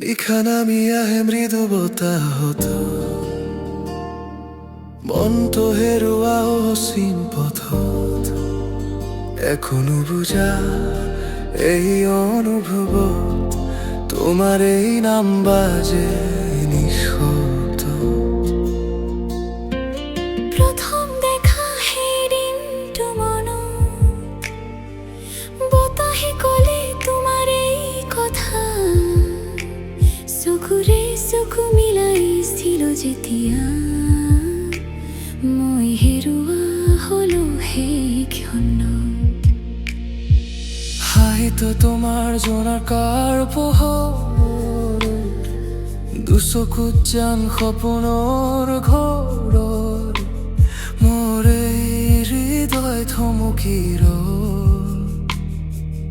নিশা নামি আহে মৃদু বতাহত মনটো হেৰুৱা অসীম পথত এখনো বুজা এই অনুভৱত তোমাৰ এই নাম বাজে নিঃশব্দ। প্রথম দেখা সেই দিনটো মনত বতাহে ক'লে তোমাৰ এই কথা চকুৰে চকু মিলাইছিল যেতিয়া মই হেৰুৱা হলো সেই ক্ষণ। হাইতো তোমাৰ জোনাকাৰ পোহৰ দুচকুত যেন সপোনৰ ঘৰ মোৰ এই হৃদয় থমকি ৰ'ল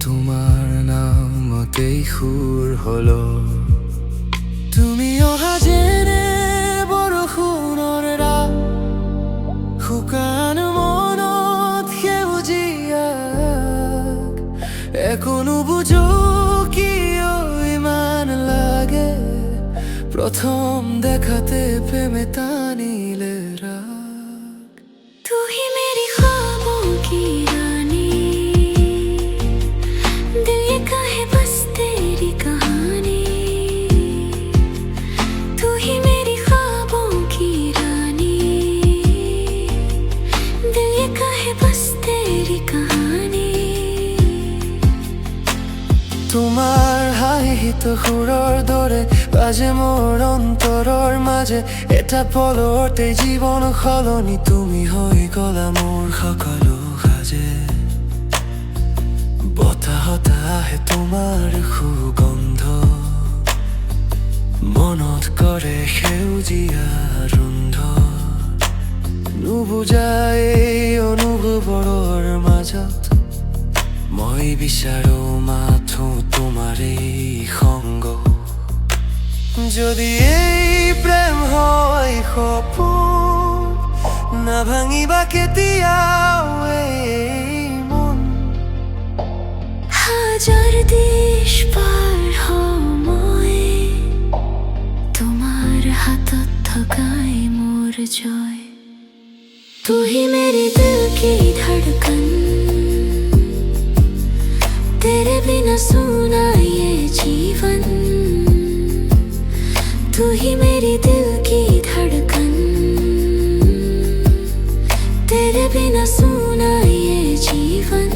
তোমাৰ নামতেই সুৰ হলো। তুমি অহা যেনে বৰষুণৰ ৰাত শুকান মনত সেউজীয়া একো নুবুজো কিয় ইমান লাগে প্রথম দেখাতে প্রেমে টানিলে রাগ। तू ही मेरी ख्वाबों की रानी दिल ये कहे बस तेरी कहानी। तू ही मेरी ख्वाबों की रानी दिल ये कहे बस तेरी कहानी। তোমাৰ হাঁহিত সুৰৰ দৰে বাজে মোৰ অন্তৰৰ মাজে এটা পলতে জীৱন সলনি তুমি হৈ গলা মোৰ সকলো সাজে। বতাহত আহে তোমাৰ সুগন্ধ মনত কৰে সেউজীয়া ৰুন্ধ নুবুজা এই অনুভৱৰ মাজত মই বিচাৰো মাথো তোমাৰ এই সংগ। যদি এই প্ৰেম হয় সপোন নাভাঙিবা কেতিয়াও এই মন। হাজার দেশ পাৰ সময় তোমাৰ হাতত থকাই মোৰ জয়। तू ही मेरी दिल की धड़कन तेरे बिना सुना ये जीवन। तू ही मेरी दिल की धड़कन तेरे बिना सुना ये जीवन।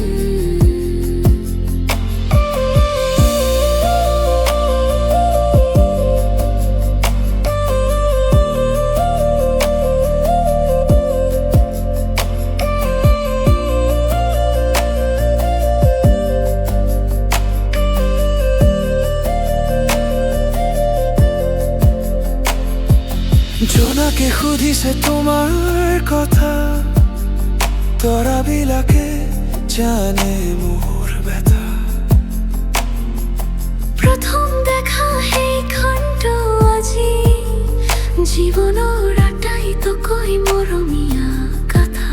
জোনাকে সুধিছে তোমাৰ কথা তৰাবিলাকে জানে মোৰ ব্যথা। প্রথম দেখা সেই ক্ষণটো আজি জীৱনৰ আটাইতকৈ মৰমীয়া কথা।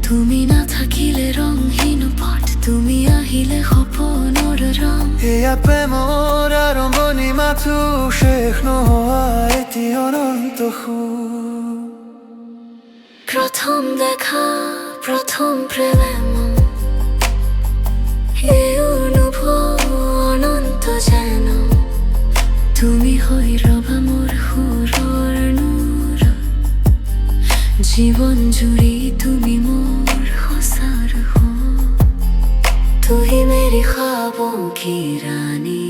তুমি নাথাকিলে ৰংহীন পথ তুমি আহিলে সপোনৰ ৰং। এয়া প্ৰেমৰ আৰম্ভণি মাথো শেষ নোহোৱা এটি অনন্ত সুৰ। প্রথম দেখা প্রথম প্রেমে মন এই অনুভৱ অনন্ত যেন তুমি হৈ ৰবা মোৰ সুৰৰ নূৰ। জীৱন জুৰি তুমি মোৰ সঁচাৰ हो। तू ही मेरी ख्वाबों की रानी